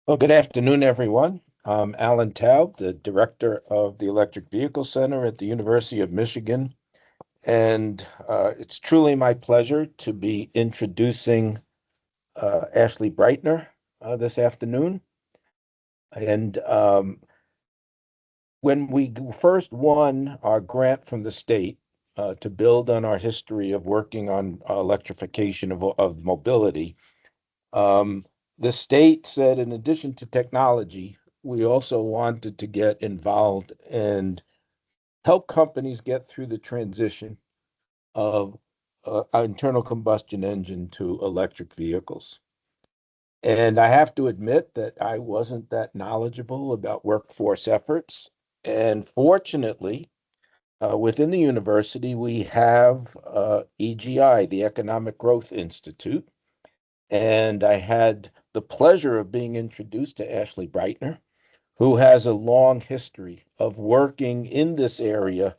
Well, good afternoon, everyone. I'm Alan Taub, the director of the Electric Vehicle Center at the University of Michigan. And it's truly my pleasure to be introducing Ashlee Breitner this afternoon. And when we first won our grant from the state to build on our history of working on electrification of mobility, Um, the state said, in addition to technology, we also wanted to get involved and help companies get through the transition of internal combustion engine to electric vehicles. And I have to admit that I wasn't that knowledgeable about workforce efforts. And fortunately, within the university, we have EGI, the Economic Growth Institute, and I had the pleasure of being introduced to Ashlee Breitner, who has a long history of working in this area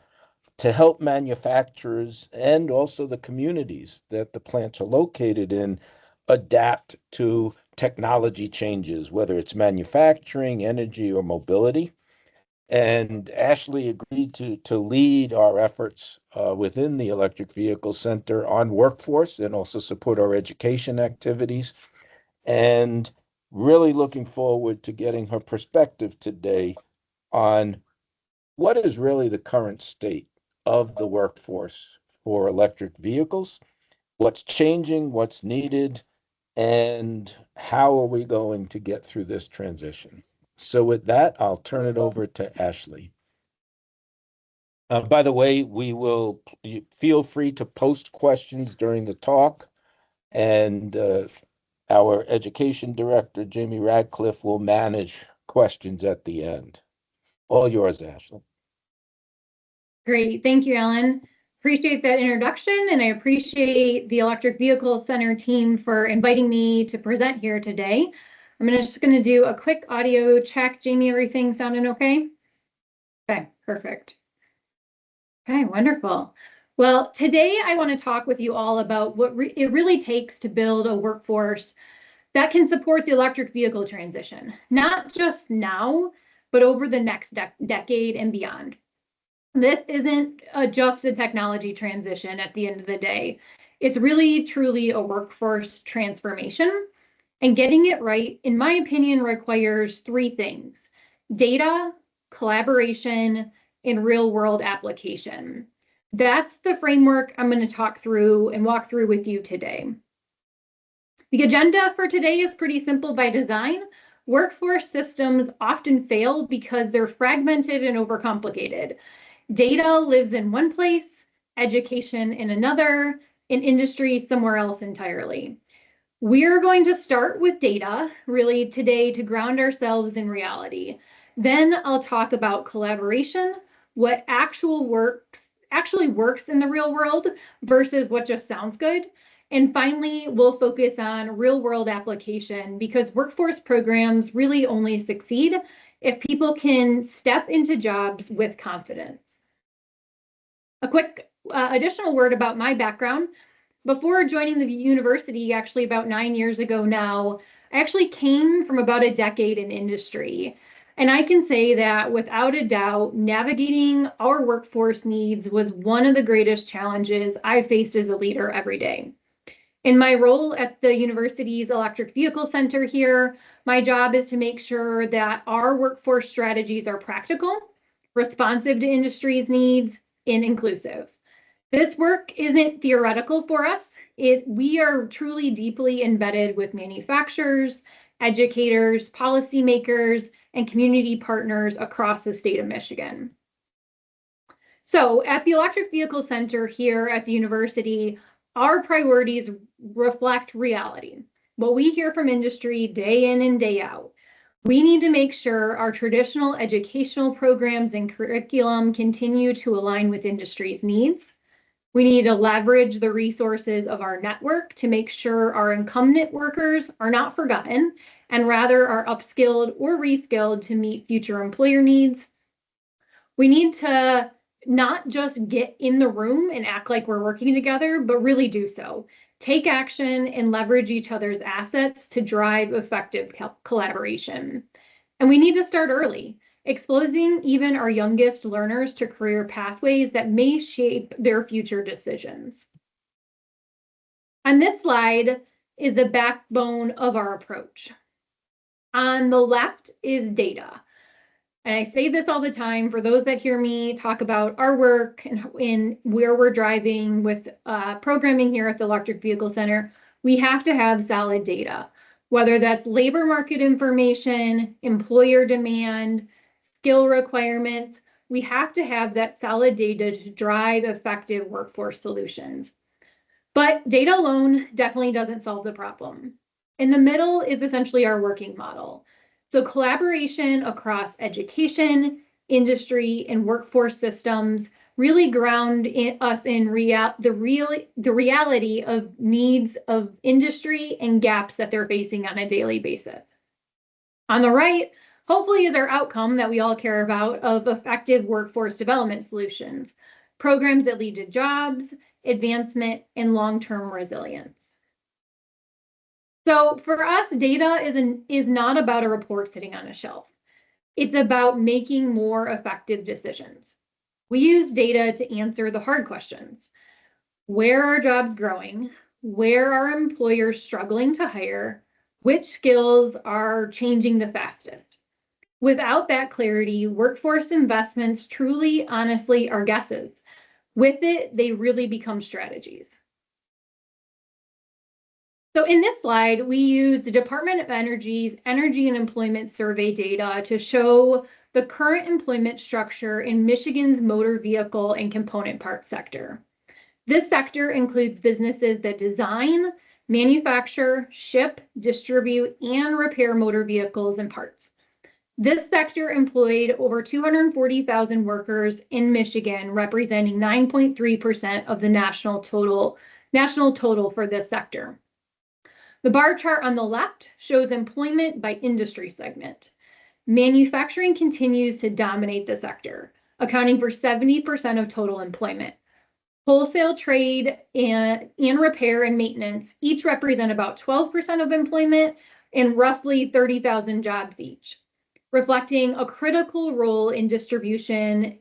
to help manufacturers and also the communities that the plants are located in adapt to technology changes, whether it's manufacturing, energy, or mobility. And Ashlee agreed to lead our efforts within the Electric Vehicle Center on workforce and also support our education activities, and really looking forward to getting her perspective today on what is really the current state of the workforce for electric vehicles, what's changing, what's needed, and how are we going to get through this transition. So with that, I'll turn it over to Ashlee. By the way, feel free to post questions during the talk, and our education director, Jamie Radcliffe, will manage questions at the end. All yours, Ashlee. Great. Thank you, Alan. Appreciate that introduction, and I appreciate the Electric Vehicle Center team for inviting me to present here today. I'm just going to do a quick audio check. Jamie, everything sounding okay? Okay, perfect. Okay, wonderful. Well, today I want to talk with you all about what it really takes to build a workforce that can support the electric vehicle transition, not just now, but over the next decade and beyond. This isn't just a technology transition at the end of the day. It's really, truly a workforce transformation. And getting it right, in my opinion, requires three things: data, collaboration, and real world application. That's the framework I'm going to talk through and walk through with you today. The agenda for today is pretty simple by design. Workforce systems often fail because they're fragmented and overcomplicated. Data lives in one place, education in another, and industry somewhere else entirely. We're going to start with data, really, today to ground ourselves in reality. Then I'll talk about collaboration, what actually works in the real world versus what just sounds good. And finally, we'll focus on real world application, because workforce programs really only succeed if people can step into jobs with confidence. A quick additional word about my background. Before joining the university, actually about 9 years ago now, I actually came from about a decade in industry. And I can say that without a doubt, navigating our workforce needs was one of the greatest challenges I faced as a leader every day. In my role at the university's Electric Vehicle Center here, my job is to make sure that our workforce strategies are practical, responsive to industry's needs, and inclusive. This work isn't theoretical for us. We are truly deeply embedded with manufacturers, educators, policymakers, and community partners across the state of Michigan. So at the Electric Vehicle Center here at the university, our priorities reflect reality, what we hear from industry day in and day out. We need to make sure our traditional educational programs and curriculum continue to align with industry's needs. We need to leverage the resources of our network to make sure our incumbent workers are not forgotten and rather are upskilled or reskilled to meet future employer needs. We need to not just get in the room and act like we're working together, but really do so. take action, and leverage each other's assets to drive effective collaboration. And we need to start early, exposing even our youngest learners to career pathways that may shape their future decisions. On this slide is the backbone of our approach. On the left is data. And I say this all the time for those that hear me talk about our work and where we're driving with programming here at the Electric Vehicle Center. We have to have solid data, whether that's labor market information, employer demand, skill requirements. We have to have that solid data to drive effective workforce solutions. But data alone definitely doesn't solve the problem. In the middle is essentially our working model. So collaboration across education, industry, and workforce systems really ground us in the reality of needs of industry and gaps that they're facing on a daily basis. On the right, hopefully, is our outcome that we all care about of effective workforce development solutions, programs that lead to jobs, advancement, and long-term resilience. So for us, data is not about a report sitting on a shelf. It's about making more effective decisions. We use data to answer the hard questions. Where are jobs growing? Where are employers struggling to hire? Which skills are changing the fastest? Without that clarity, workforce investments truly, honestly, are guesses. With it, they really become strategies. So in this slide, we use the Department of Energy's Energy and Employment Survey data to show the current employment structure in Michigan's motor vehicle and component parts sector. This sector includes businesses that design, manufacture, ship, distribute, and repair motor vehicles and parts. This sector employed over 240,000 workers in Michigan, representing 9.3% of the national total for this sector. The bar chart on the left shows employment by industry segment. Manufacturing continues to dominate the sector, accounting for 70% of total employment. Wholesale trade and repair and maintenance each represent about 12% of employment and roughly 30,000 jobs each, reflecting a critical role in distribution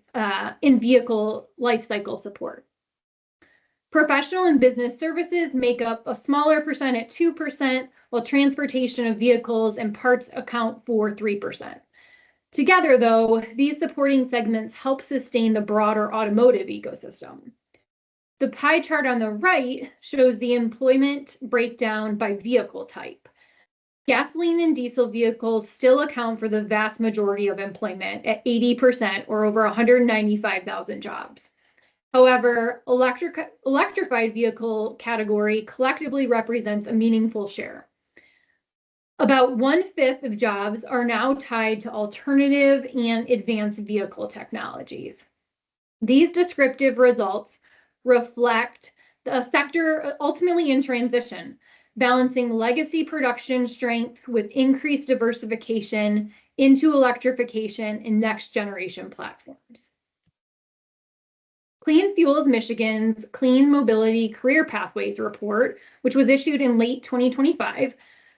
in vehicle lifecycle support. Professional and business services make up a smaller percent at 2%, while transportation of vehicles and parts account for 3%. Together, though, these supporting segments help sustain the broader automotive ecosystem. The pie chart on the right shows the employment breakdown by vehicle type. Gasoline and diesel vehicles still account for the vast majority of employment at 80% or over 195,000 jobs. However, electrified vehicle category collectively represents a meaningful share. About 1/5 of jobs are now tied to alternative and advanced vehicle technologies. These descriptive results reflect a sector ultimately in transition, balancing legacy production strength with increased diversification into electrification and next generation platforms. Clean Fuels Michigan's Clean Mobility Career Pathways report, which was issued in late 2025,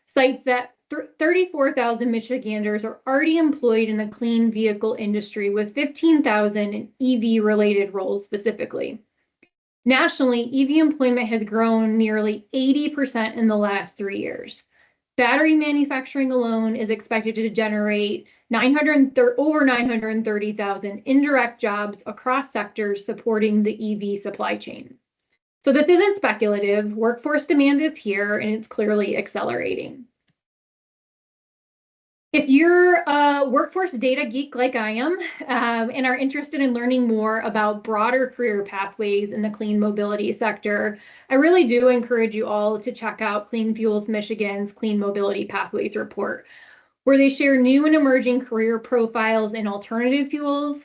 cites that 34,000 Michiganders are already employed in the clean vehicle industry, with 15,000 in EV-related roles specifically. Nationally, EV employment has grown nearly 80% in the last 3 years. Battery manufacturing alone is expected to generate over 930,000 indirect jobs across sectors supporting the EV supply chain. So this isn't speculative. Workforce demand is here, and it's clearly accelerating. If you're a workforce data geek like I am, and are interested in learning more about broader career pathways in the clean mobility sector, I really do encourage you all to check out Clean Fuels Michigan's Clean Mobility Pathways report, where they share new and emerging career profiles in alternative fuels.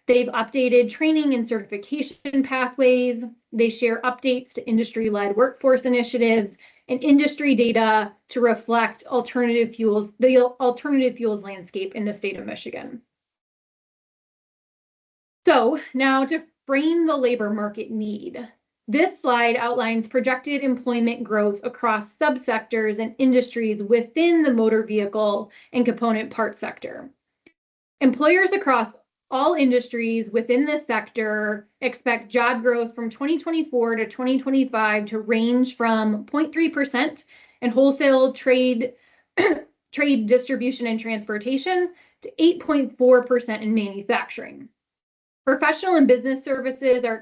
They've updated training and certification pathways. They share updates to industry-led workforce initiatives and industry data to reflect the alternative fuels landscape in the state of Michigan. So now to frame the labor market need. This slide outlines projected employment growth across subsectors and industries within the motor vehicle and component parts sector. Employers across all industries within this sector expect job growth from 2024 to 2025 to range from 0.3% in wholesale trade, trade distribution and transportation to 8.4% in manufacturing. Professional and business services are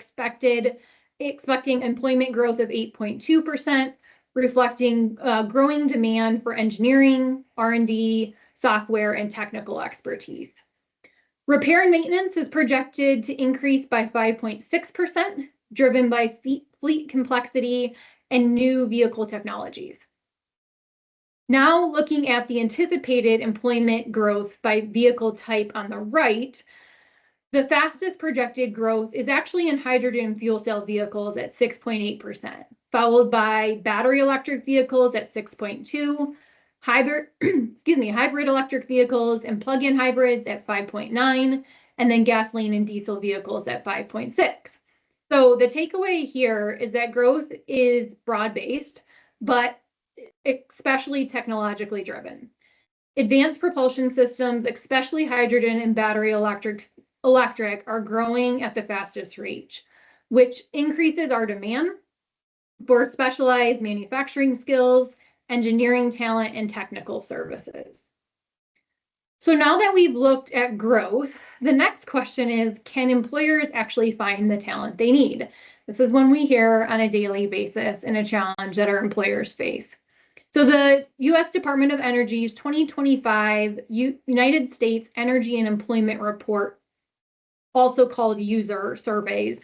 expecting employment growth of 8.2%, reflecting growing demand for engineering, R&D, software, and technical expertise. Repair and maintenance is projected to increase by 5.6%, driven by fleet complexity and new vehicle technologies. Now, looking at the anticipated employment growth by vehicle type on the right, the fastest projected growth is actually in hydrogen fuel cell vehicles at 6.8%, followed by battery electric vehicles at 6.2%, hybrid electric vehicles and plug-in hybrids at 5.9%, and then gasoline and diesel vehicles at 5.6%. So the takeaway here is that growth is broad-based, but especially technologically driven. Advanced propulsion systems, especially hydrogen and battery electric, are growing at the fastest rate, which increases our demand for specialized manufacturing skills, engineering talent, and technical services. So now that we've looked at growth, the next question is, can employers actually find the talent they need? This is one we hear on a daily basis and a challenge that our employers face. So the U.S. Department of Energy's 2025 United States Energy and Employment Report, also called user surveys,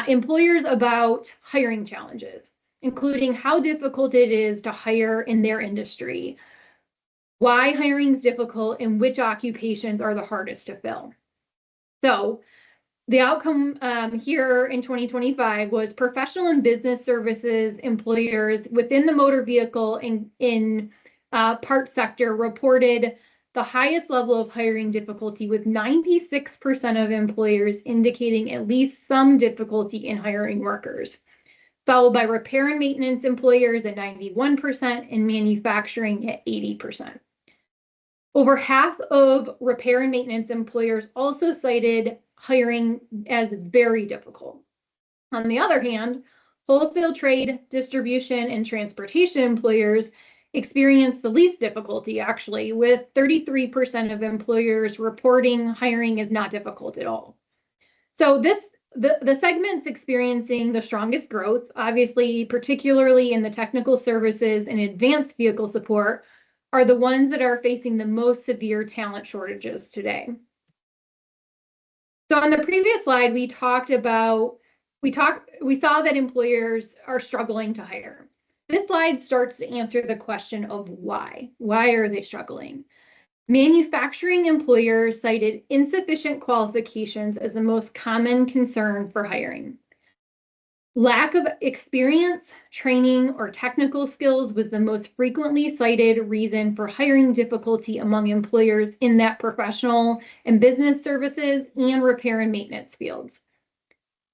employers about hiring challenges, including how difficult it is to hire in their industry, why hiring is difficult, and which occupations are the hardest to fill. So the outcome here in 2025 was professional and business services employers within the motor vehicle in parts sector reported the highest level of hiring difficulty, with 96% of employers indicating at least some difficulty in hiring workers, followed by repair and maintenance employers at 91% and manufacturing at 80%. Over half of repair and maintenance employers also cited hiring as very difficult. On the other hand, wholesale trade, distribution, and transportation employers experienced the least difficulty, actually, with 33% of employers reporting hiring is not difficult at all. So the segments experiencing the strongest growth, obviously, particularly in the technical services and advanced vehicle support, are the ones that are facing the most severe talent shortages today. So on the previous slide, we saw that employers are struggling to hire. This slide starts to answer the question of why. Why are they struggling? Manufacturing employers cited insufficient qualifications as the most common concern for hiring. Lack of experience, training, or technical skills was the most frequently cited reason for hiring difficulty among employers in that professional and business services and repair and maintenance fields.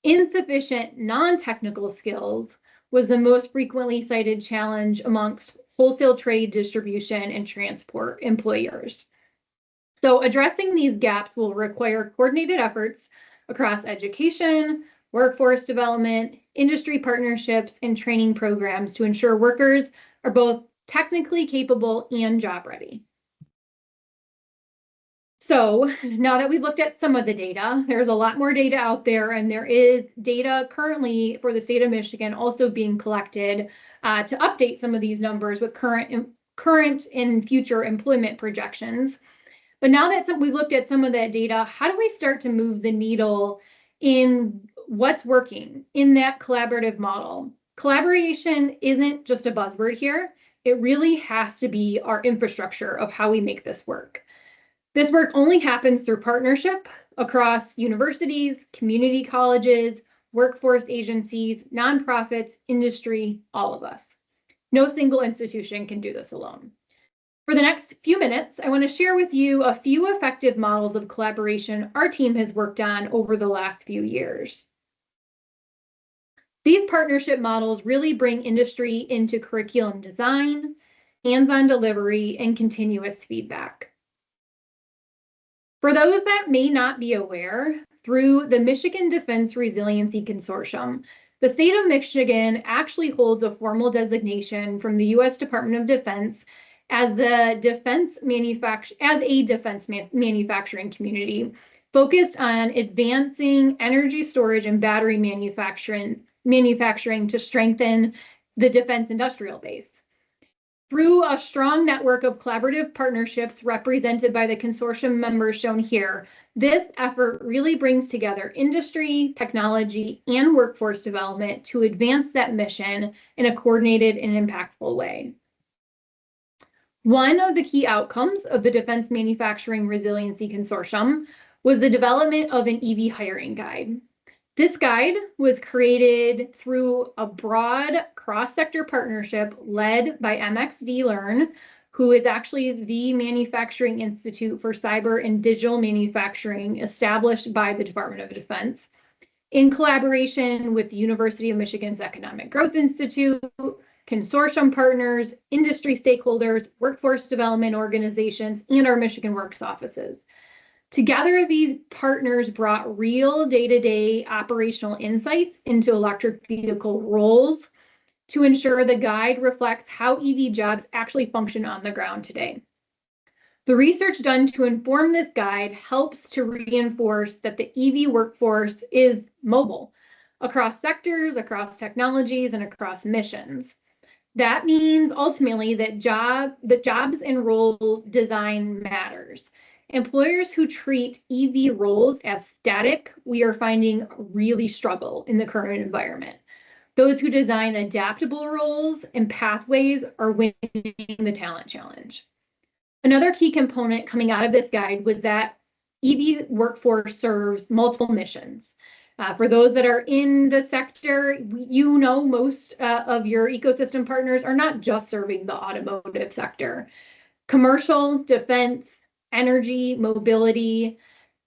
Insufficient non-technical skills was the most frequently cited challenge amongst wholesale trade, distribution, and transport employers. So addressing these gaps will require coordinated efforts across education, workforce development, industry partnerships, and training programs to ensure workers are both technically capable and job ready. So now that we've looked at some of the data, there's a lot more data out there, and there is data currently for the state of Michigan also being collected to update some of these numbers with current and future employment projections. But now that we've looked at some of that data, how do we start to move the needle in what's working in that collaborative model? Collaboration isn't just a buzzword here. It really has to be our infrastructure of how we make this work. This work only happens through partnership across universities, community colleges, workforce agencies, nonprofits, industry, all of us. No single institution can do this alone. For the next few minutes, I want to share with you a few effective models of collaboration our team has worked on over the last few years. These partnership models really bring industry into curriculum design, hands-on delivery, and continuous feedback. For those that may not be aware, through the Michigan Defense Resiliency Consortium, the state of Michigan actually holds a formal designation from the U.S. Department of Defense as a defense manufacturing community focused on advancing energy storage and battery manufacturing to strengthen the defense industrial base. Through a strong network of collaborative partnerships represented by the consortium members shown here, this effort really brings together industry, technology, and workforce development to advance that mission in a coordinated and impactful way. One of the key outcomes of the Defense Manufacturing Resiliency Consortium was the development of an EV hiring guide. This guide was created through a broad cross-sector partnership led by MXD Learn, who is actually the Manufacturing Institute for Cyber and Digital Manufacturing established by the Department of Defense, in collaboration with the University of Michigan's Economic Growth Institute, consortium partners, industry stakeholders, workforce development organizations, and our Michigan Works offices. Together, these partners brought real day-to-day operational insights into electric vehicle roles to ensure the guide reflects how EV jobs actually function on the ground today. The research done to inform this guide helps to reinforce that the EV workforce is mobile across sectors, across technologies, and across missions. That means ultimately that jobs and role design matters. Employers who treat EV roles as static, we are finding really struggle in the current environment. Those who design adaptable roles and pathways are winning the talent challenge. Another key component coming out of this guide was that EV workforce serves multiple missions. For those that are in the sector, you know most of your ecosystem partners are not just serving the automotive sector. Commercial, defense, energy, mobility,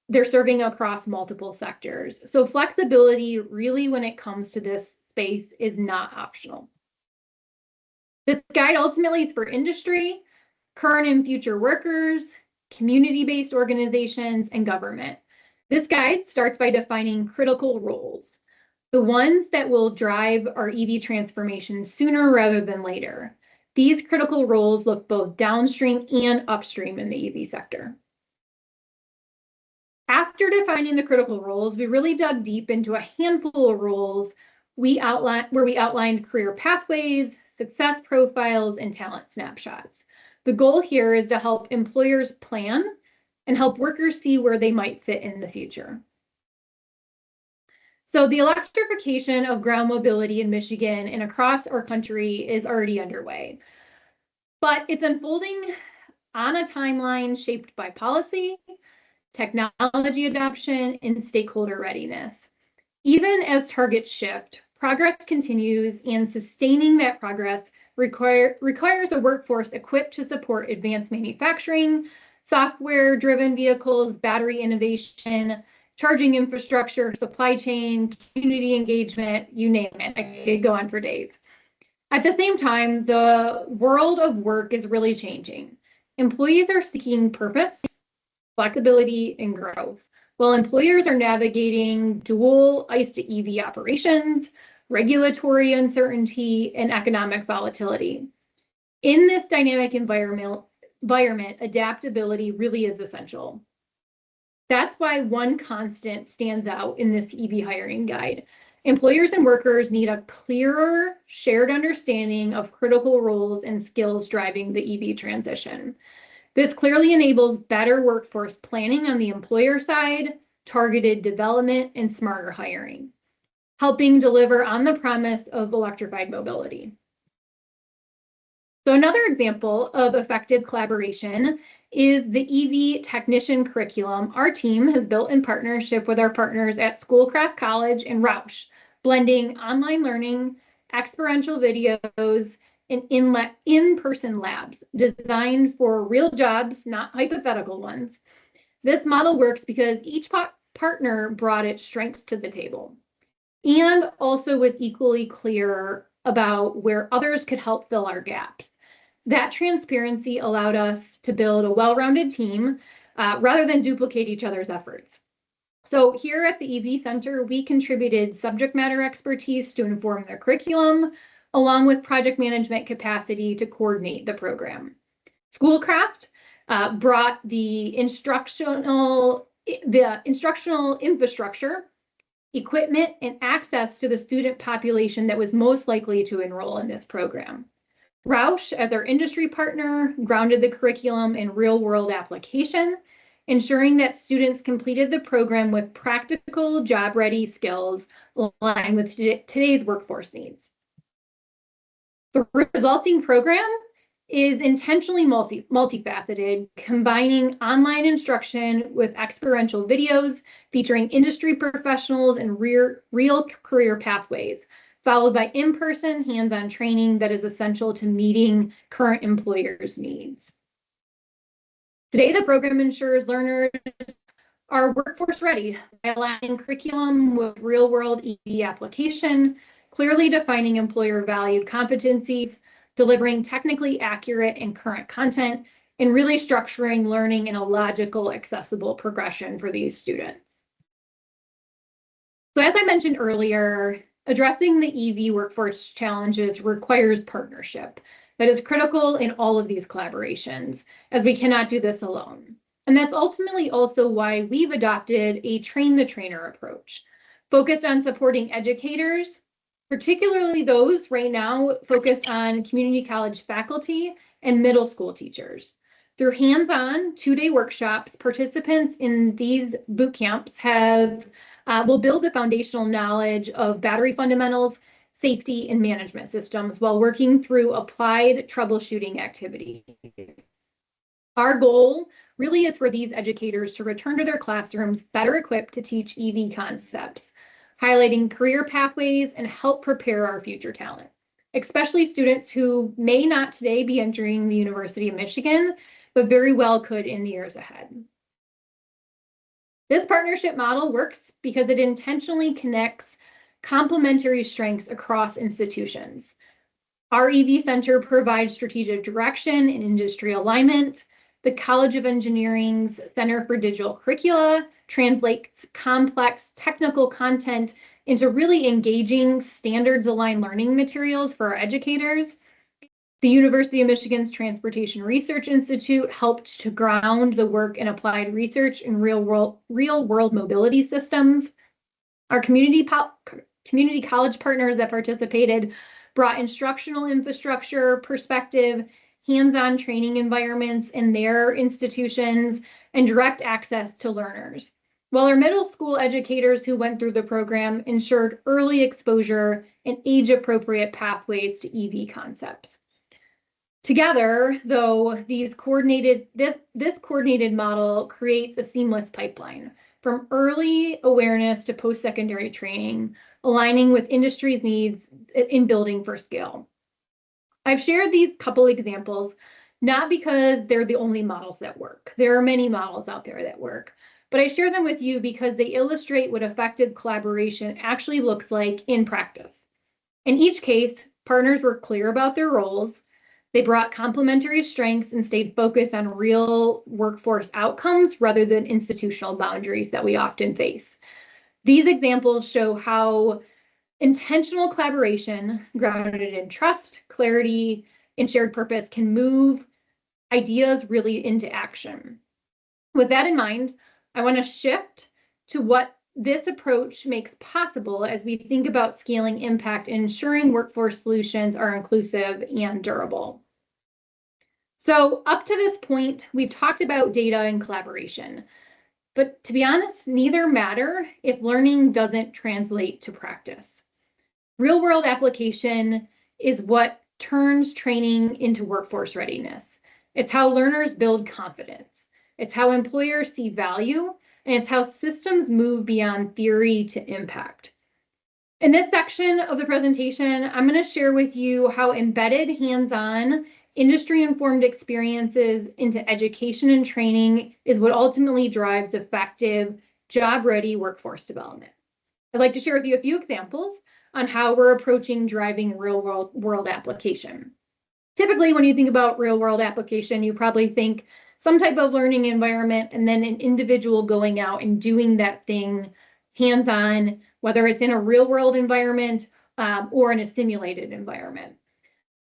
they're serving across multiple sectors. So flexibility really when it comes to this space is not optional. This guide ultimately is for industry, current and future workers, community-based organizations, and government. This guide starts by defining critical roles, the ones that will drive our EV transformation sooner rather than later. These critical roles look both downstream and upstream in the EV sector. After defining the critical roles, we really dug deep into a handful of roles where we outlined career pathways, success profiles, and talent snapshots. The goal here is to help employers plan and help workers see where they might fit in the future. So the electrification of ground mobility in Michigan and across our country is already underway, but it's unfolding on a timeline shaped by policy, technology adoption, and stakeholder readiness. Even as targets shift, progress continues, and sustaining that progress requires a workforce equipped to support advanced manufacturing, software-driven vehicles, battery innovation, charging infrastructure, supply chain, community engagement, you name it. I could go on for days. At the same time, the world of work is really changing. Employees are seeking purpose, flexibility, and growth, while employers are navigating dual ICE to EV operations, regulatory uncertainty, and economic volatility. In this dynamic environment, adaptability really is essential. That's why one constant stands out in this EV hiring guide. Employers and workers need a clearer, shared understanding of critical roles and skills driving the EV transition. This clearly enables better workforce planning on the employer side, targeted development, and smarter hiring, helping deliver on the promise of electrified mobility. So another example of effective collaboration is the EV technician curriculum our team has built in partnership with our partners at Schoolcraft College and Roush, blending online learning, experiential videos, and in-person labs designed for real jobs, not hypothetical ones. This model works because each partner brought its strengths to the table. and also was equally clear about where others could help fill our gaps. That transparency allowed us to build a well-rounded team rather than duplicate each other's efforts. So here at the EV Center, we contributed subject matter expertise to inform the curriculum, along with project management capacity to coordinate the program. Schoolcraft brought the instructional infrastructure, equipment, and access to the student population that was most likely to enroll in this program. Roush, as our industry partner, grounded the curriculum in real-world application, ensuring that students completed the program with practical, job-ready skills aligned with today's workforce needs. The resulting program is intentionally multifaceted, combining online instruction with experiential videos featuring industry professionals and real career pathways, followed by in-person hands-on training that is essential to meeting current employers' needs. Today, the program ensures learners are workforce ready by aligning curriculum with real-world ED application, clearly defining employer-valued competencies, delivering technically accurate and current content, and really structuring learning in a logical, accessible progression for these students. So as I mentioned earlier, addressing the EV workforce challenges requires partnership that is critical in all of these collaborations, as we cannot do this alone. And that's ultimately also why we've adopted a train-the-trainer approach, focused on supporting educators, particularly those right now focused on community college faculty and middle school teachers. Through hands-on two-day workshops, participants in these boot camps will build the foundational knowledge of battery fundamentals, safety, and management systems while working through applied troubleshooting activities. Our goal really is for these educators to return to their classrooms better equipped to teach EV concepts, highlighting career pathways and help prepare our future talent, especially students who may not today be entering the University of Michigan, but very well could in the years ahead. This partnership model works because it intentionally connects complementary strengths across institutions. Our EV Center provides strategic direction and industry alignment. The College of Engineering's Center for Digital Curricula translates complex technical content into really engaging standards-aligned learning materials for our educators. The University of Michigan's Transportation Research Institute helped to ground the work in applied research in real-world mobility systems. Our community college partners that participated brought instructional infrastructure, perspective, hands-on training environments in their institutions, and direct access to learners. While our middle school educators who went through the program ensured early exposure and age-appropriate pathways to EV concepts. Together, though, this coordinated model creates a seamless pipeline from early awareness to post-secondary training, aligning with industry's needs in building for scale. I've shared these couple examples, not because they're the only models that work. There are many models out there that work, but I share them with you because they illustrate what effective collaboration actually looks like in practice. In each case, partners were clear about their roles. They brought complementary strengths and stayed focused on real workforce outcomes rather than institutional boundaries that we often face. These examples show how intentional collaboration grounded in trust, clarity, and shared purpose can move ideas really into action. With that in mind, I want to shift to what this approach makes possible as we think about scaling impact and ensuring workforce solutions are inclusive and durable. So up to this point, we've talked about data and collaboration, but to be honest, neither matter if learning doesn't translate to practice. Real-world application is what turns training into workforce readiness. It's how learners build confidence. It's how employers see value, and it's how systems move beyond theory to impact. In this section of the presentation, I'm going to share with you how embedded hands-on industry-informed experiences into education and training is what ultimately drives effective, job-ready workforce development. I'd like to share with you a few examples on how we're approaching driving real world application. Typically, when you think about real world application, you probably think some type of learning environment and then an individual going out and doing that thing hands-on, whether it's in a real world environment or in a simulated environment.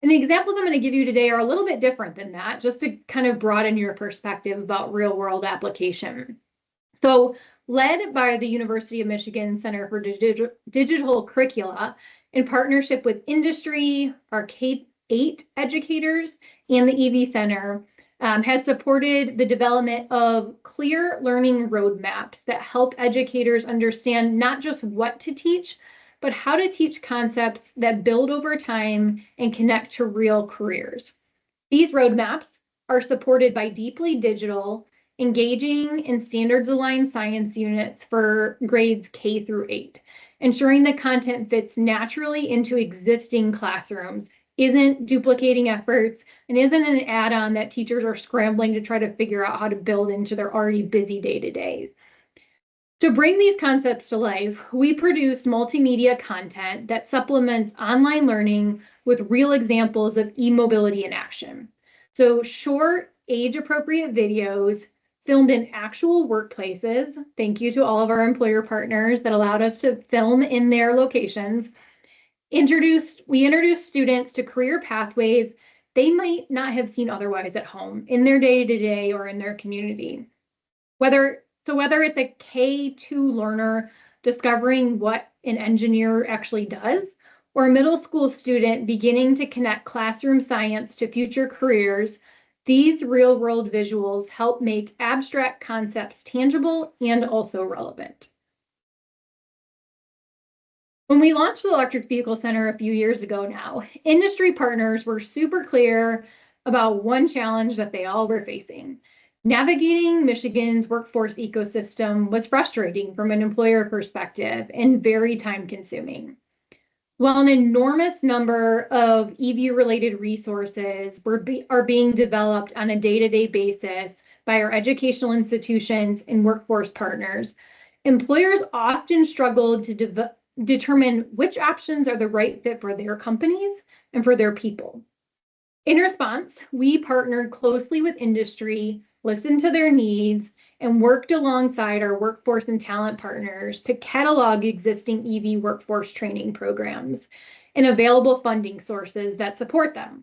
And the examples I'm going to give you today are a little bit different than that, just to kind of broaden your perspective about real world application. So, led by the University of Michigan Center for Digital Curricula in partnership with industry, our K-8 educators, and the EV Center, has supported the development of clear learning roadmaps that help educators understand not just what to teach, but how to teach concepts that build over time and connect to real careers. These roadmaps are supported by deeply digital, engaging, and standards-aligned science units for grades K through 8, ensuring the content fits naturally into existing classrooms, isn't duplicating efforts, and isn't an add-on that teachers are scrambling to try to figure out how to build into their already busy day-to-day. To bring these concepts to life, we produce multimedia content that supplements online learning with real examples of e-mobility in action. So short, age-appropriate videos filmed in actual workplaces. Thank you to all of our employer partners that allowed us to film in their locations. We introduced students to career pathways they might not have seen otherwise at home, in their day-to-day or in their community. Whether it's a K2 learner discovering what an engineer actually does, or a middle school student beginning to connect classroom science to future careers, these real-world visuals help make abstract concepts tangible and also relevant. When we launched the Electric Vehicle Center a few years ago now, industry partners were super clear about one challenge that they all were facing. Navigating Michigan's workforce ecosystem was frustrating from an employer perspective and very time-consuming. While an enormous number of EV-related resources are being developed on a day-to-day basis by our educational institutions and workforce partners, employers often struggled to determine which options are the right fit for their companies and for their people. In response, we partnered closely with industry, listened to their needs, and worked alongside our workforce and talent partners to catalog existing EV workforce training programs and available funding sources that support them.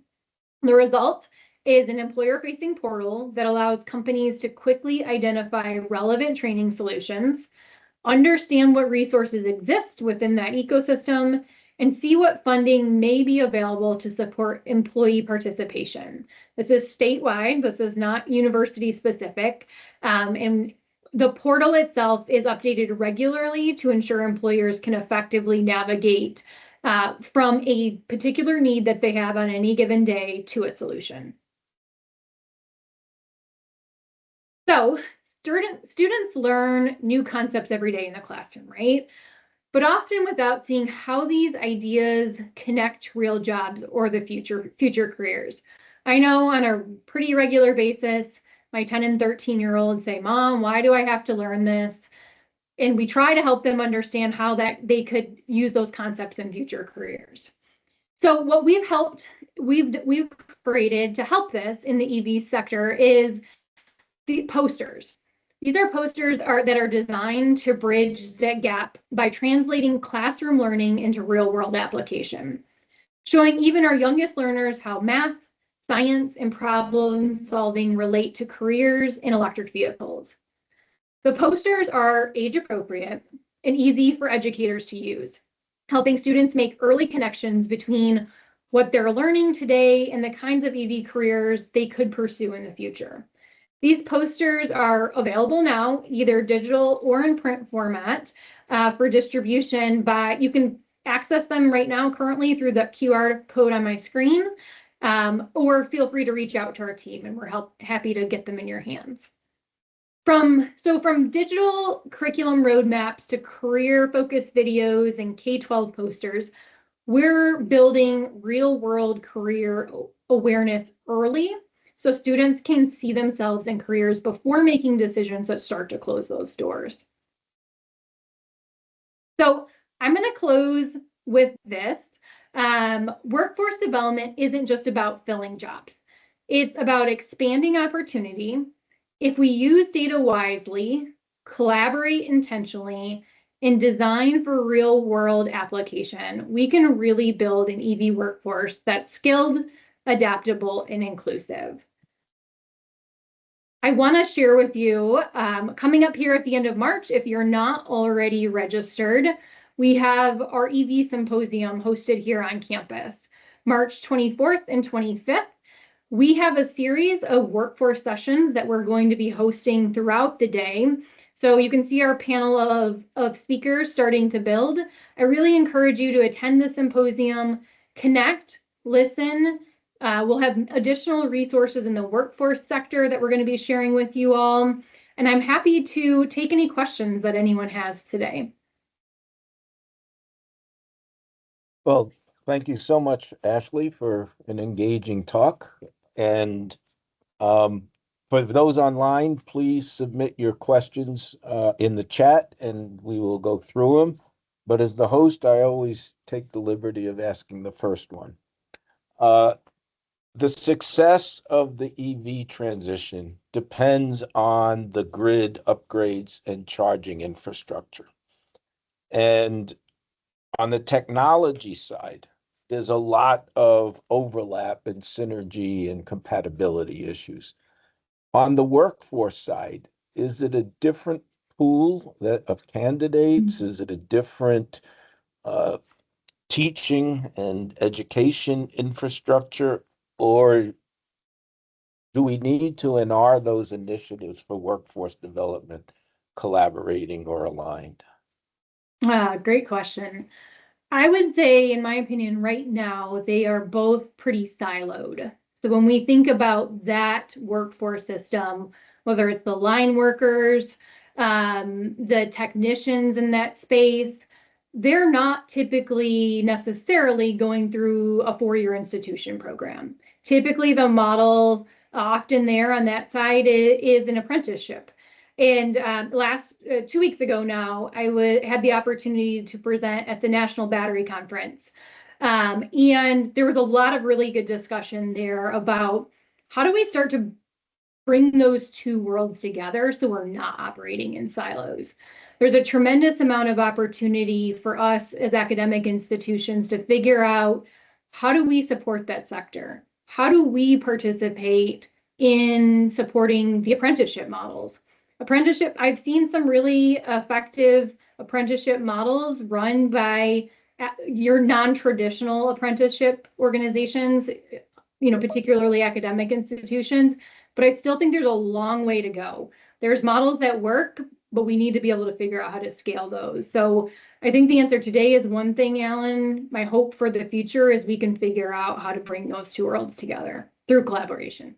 The result is an employer-facing portal that allows companies to quickly identify relevant training solutions, understand what resources exist within that ecosystem, and see what funding may be available to support employee participation. This is statewide, this is not university specific, and the portal itself is updated regularly to ensure employers can effectively navigate from a particular need that they have on any given day to a solution. So students learn new concepts every day in the classroom, right? But often without seeing how these ideas connect to real jobs or the future careers. I know on a pretty regular basis, my 10 and 13-year-olds say, "Mom, why do I have to learn this?" And we try to help them understand how that they could use those concepts in future careers. So what we've created to help this in the EV sector is the posters. These are posters that are designed to bridge that gap by translating classroom learning into real-world application, showing even our youngest learners how math, science, and problem solving relate to careers in electric vehicles. The posters are age-appropriate and easy for educators to use, helping students make early connections between what they're learning today and the kinds of EV careers they could pursue in the future. These posters are available now, either digital or in print format for distribution, but you can access them right now currently through the QR code on my screen, or feel free to reach out to our team and we're happy to get them in your hands. From digital curriculum roadmaps to career-focused videos and K-12 posters, we're building real-world career awareness early so students can see themselves in careers before making decisions that start to close those doors. So I'm going to close with this. Workforce development isn't just about filling jobs. It's about expanding opportunity. If we use data wisely, collaborate intentionally, and design for real world application, we can really build an EV workforce that's skilled, adaptable, and inclusive. I want to share with you, coming up here at the end of March, if you're not already registered, we have our EV Symposium hosted here on campus, March 24th and 25th. We have a series of workforce sessions that we're going to be hosting throughout the day. So you can see our panel of speakers starting to build. I really encourage you to attend the symposium, connect, listen. We'll have additional resources in the workforce sector that we're going to be sharing with you all. And I'm happy to take any questions that anyone has today. Well, thank you so much, Ashlee, for an engaging talk. And for those online, please submit your questions in the chat and we will go through them. But as the host, I always take the liberty of asking the first one. The success of the EV transition depends on the grid upgrades and charging infrastructure. And on the technology side, there's a lot of overlap and synergy and compatibility issues. On the workforce side, is it a different pool of candidates? Is it a different teaching and education infrastructure? Or do we need to, and are those initiatives for workforce development collaborating or aligned? Great question. I would say, in my opinion, right now, they are both pretty siloed. So when we think about that workforce system, whether it's the line workers, the technicians in that space, they're not typically necessarily going through a four-year institution program. Typically, the model often there on that side is an apprenticeship. And last 2 weeks ago now, I had the opportunity to present at the National Battery Conference. And there was a lot of really good discussion there about how do we start to bring those two worlds together so we're not operating in silos. There's a tremendous amount of opportunity for us as academic institutions to figure out how do we support that sector? How do we participate in supporting the apprenticeship models? I've seen some really effective apprenticeship models run by your non-traditional apprenticeship organizations, particularly academic institutions, but I still think there's a long way to go. There's models that work, but we need to be able to figure out how to scale those. So I think the answer today is one thing, Alan. My hope for the future is we can figure out how to bring those two worlds together through collaboration.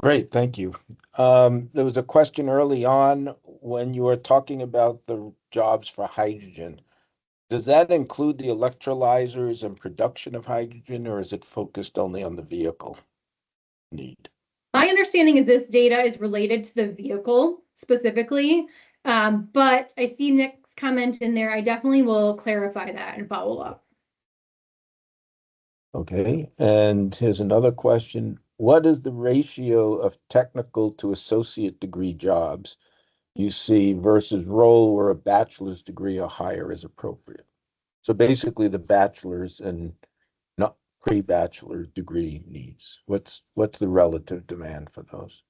Great, thank you. There was a question early on when you were talking about the jobs for hydrogen. Does that include the electrolyzers and production of hydrogen, or is it focused only on the vehicle need? My understanding is this data is related to the vehicle specifically, but I see Nick's comment in there. I definitely will clarify that and follow up. Okay, and here's another question. What is the ratio of technical to associate degree jobs you see versus role where a bachelor's degree or higher is appropriate? So basically the bachelor's and not pre-bachelor degree needs. What's the relative demand for those?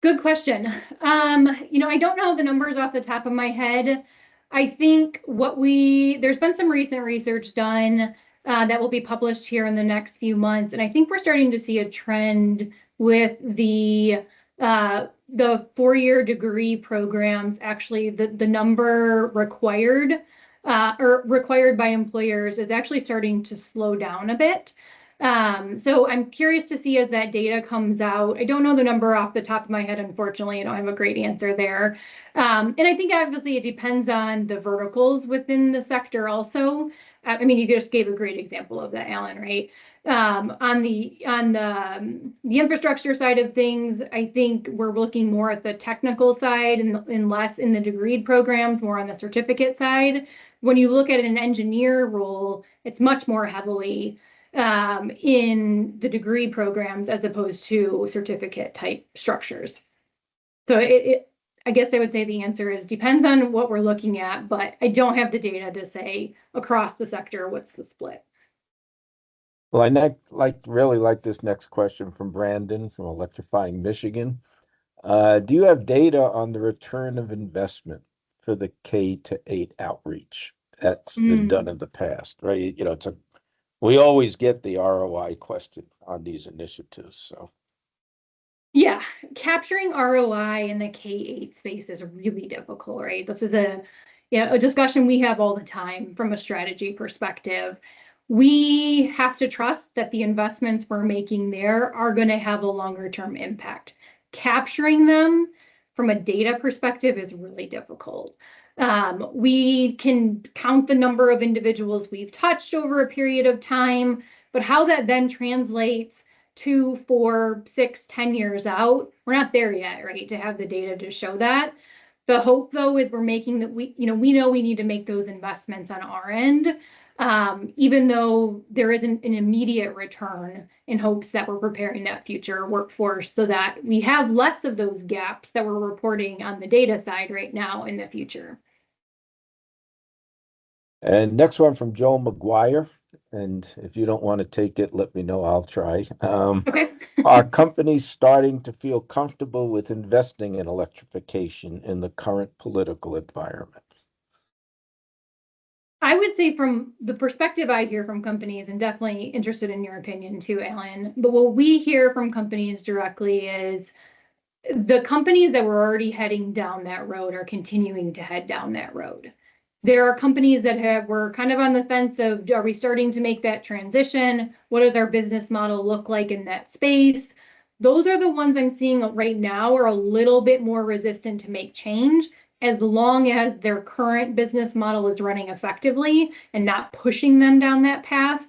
Good question. I don't know the numbers off the top of my head. I think there's been some recent research done that will be published here in the next few months. And I think we're starting to see a trend with the 4-year degree programs, actually the number required or required by employers is actually starting to slow down a bit. So I'm curious to see as that data comes out. I don't know the number off the top of my head, unfortunately. I don't have a great answer there. And I think obviously it depends on the verticals within the sector also. I mean, you just gave a great example of that, Alan, right? On the infrastructure side of things, I think we're looking more at the technical side and less in the degreed programs, more on the certificate side. When you look at an engineer role, it's much more heavily in the degree programs as opposed to certificate type structures. So I guess I would say the answer is depends on what we're looking at, but I don't have the data to say across the sector what's the split. Well, really like this next question from Brandon from Electrifying Michigan. Do you have data on the return of investment for the K to 8 outreach that's been done in the past, right? We always get the ROI question on these initiatives. So Yeah, capturing ROI in the K-8 space is really difficult, right? This is a discussion we have all the time from a strategy perspective. We have to trust that the investments we're making there are going to have a longer term impact. Capturing them from a data perspective is really difficult. We can count the number of individuals we've touched over a period of time, but how that then translates 2, 4, 6, 10 years out, we're not there yet, right? To have the data to show that. The hope, though, is we're making that we know we need to make those investments on our end, even though there isn't an immediate return, in hopes that we're preparing that future workforce so that we have less of those gaps that we're reporting on the data side right now in the future. And next one from Joel McGuire. And if you don't want to take it, let me know. I'll try. Okay. Are companies starting to feel comfortable with investing in electrification in the current political environment? I would say from the perspective I hear from companies, and definitely interested in your opinion too, Alan, but what we hear from companies directly is the companies that were already heading down that road are continuing to head down that road. There are companies that were kind of on the fence of, are we starting to make that transition? What does our business model look like in that space? Those are the ones I'm seeing right now are a little bit more resistant to make change, as long as their current business model is running effectively and not pushing them down that path.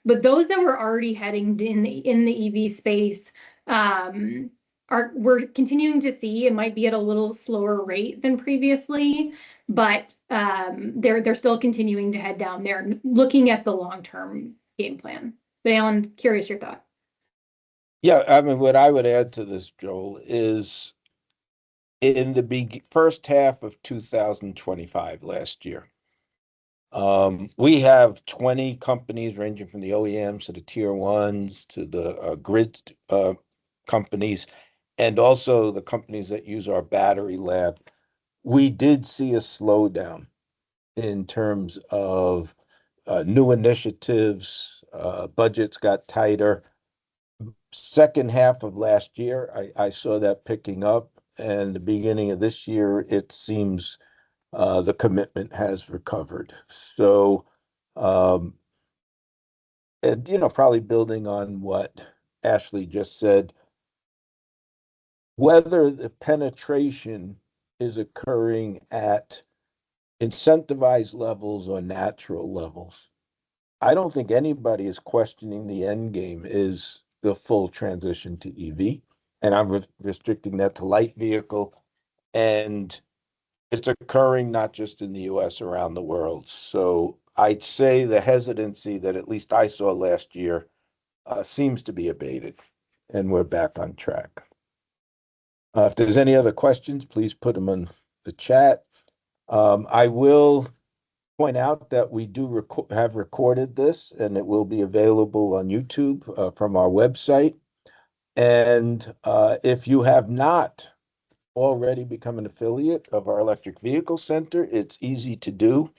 But those that were already heading in the EV space, we're continuing to see, it might be at a little slower rate than previously, but they're still continuing to head down there, looking at the long-term game plan. But Alan, curious your thought. Yeah, I mean, what I would add to this, Joel, is in the first half of 2025 last year, we have 20 companies ranging from the OEMs to the tier ones to the grid companies, and also the companies that use our battery lab. We did see a slowdown in terms of new initiatives, budgets got tighter. Second half of last year, I saw that picking up, and the beginning of this year, it seems the commitment has recovered. So, and probably building on what Ashlee just said, whether the penetration is occurring at incentivized levels or natural levels, I don't think anybody is questioning the end game is the full transition to EV. And I'm restricting that to light vehicle. And it's occurring not just in the US, around the world. So I'd say the hesitancy that at least I saw last year seems to be abated, and we're back on track. If there's any other questions, please put them in the chat. I will point out that we do have recorded this, and it will be available on YouTube from our website. And if you have not already become an affiliate of our Electric Vehicle Center, it's easy to do.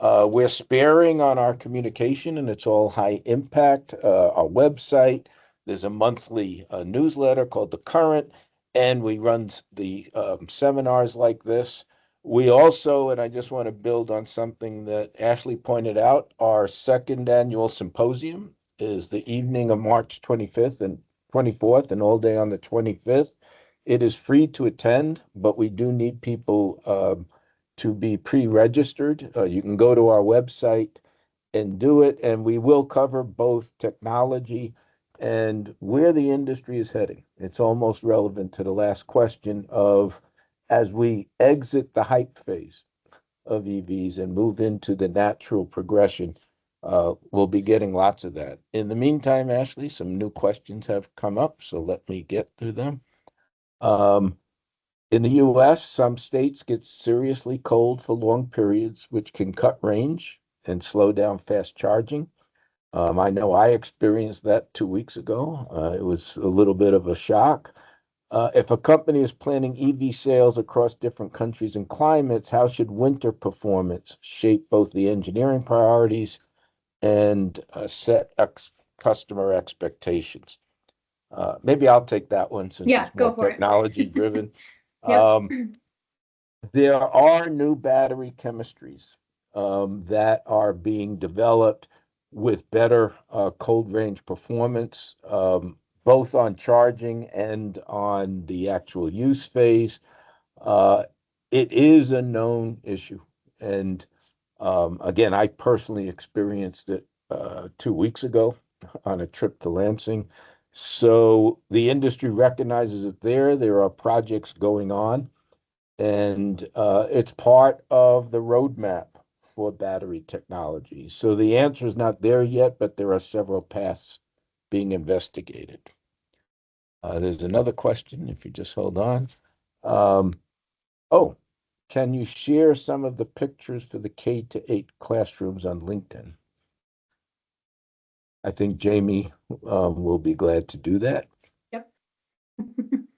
We're sparing on our communication, and it's all high impact. Our website, there's a monthly newsletter called The Current, and we run the seminars like this. We also, and I just want to build on something that Ashlee pointed out, our second annual symposium is the evening of March 25th and 24th, and all day on the 25th. It is free to attend, but we do need people to be pre-registered. You can go to our website and do it. And we will cover both technology and where the industry is heading. It's almost relevant to the last question of as we exit the hype phase of EVs and move into the natural progression, we'll be getting lots of that. In the meantime, Ashlee, some new questions have come up, so let me get through them. Um, in the US, some states get seriously cold for long periods, which can cut range and slow down fast charging. I know I experienced that 2 weeks ago. It was a little bit of a shock. If a company is planning EV sales across different countries and climates, how should winter performance shape both the engineering priorities and set customer expectations? Maybe I'll take that one since Yeah, it's more go for it. technology driven. Yep. There are new battery chemistries that are being developed with better cold range performance, both on charging and on the actual use phase. Uh, it is a known issue. And again, I personally experienced it 2 weeks ago on a trip to Lansing. So the industry recognizes it there. There are projects going on, and it's part of the roadmap for battery technology. So the answer is not there yet, but there are several paths being investigated. There's another question, if you just hold on. Oh, can you share some of the pictures for the K-8 classrooms on LinkedIn? I think Jamie will be glad to do that. Yep.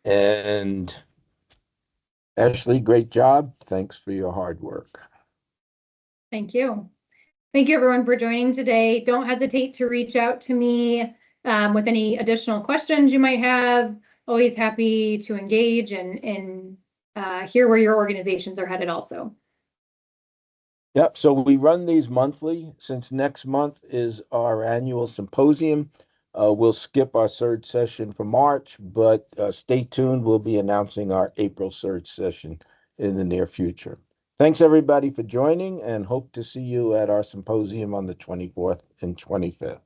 And Ashlee, great job. Thanks for your hard work. Thank you. Thank you, everyone, for joining today. Don't hesitate to reach out to me with any additional questions you might have. Always happy to engage and hear where your organizations are headed also. Yep. So we run these monthly. Since next month is our annual symposium, we'll skip our surge session for March, but stay tuned. We'll be announcing our April surge session in the near future. Thanks, everybody, for joining, and hope to see you at our symposium on the 24th and 25th.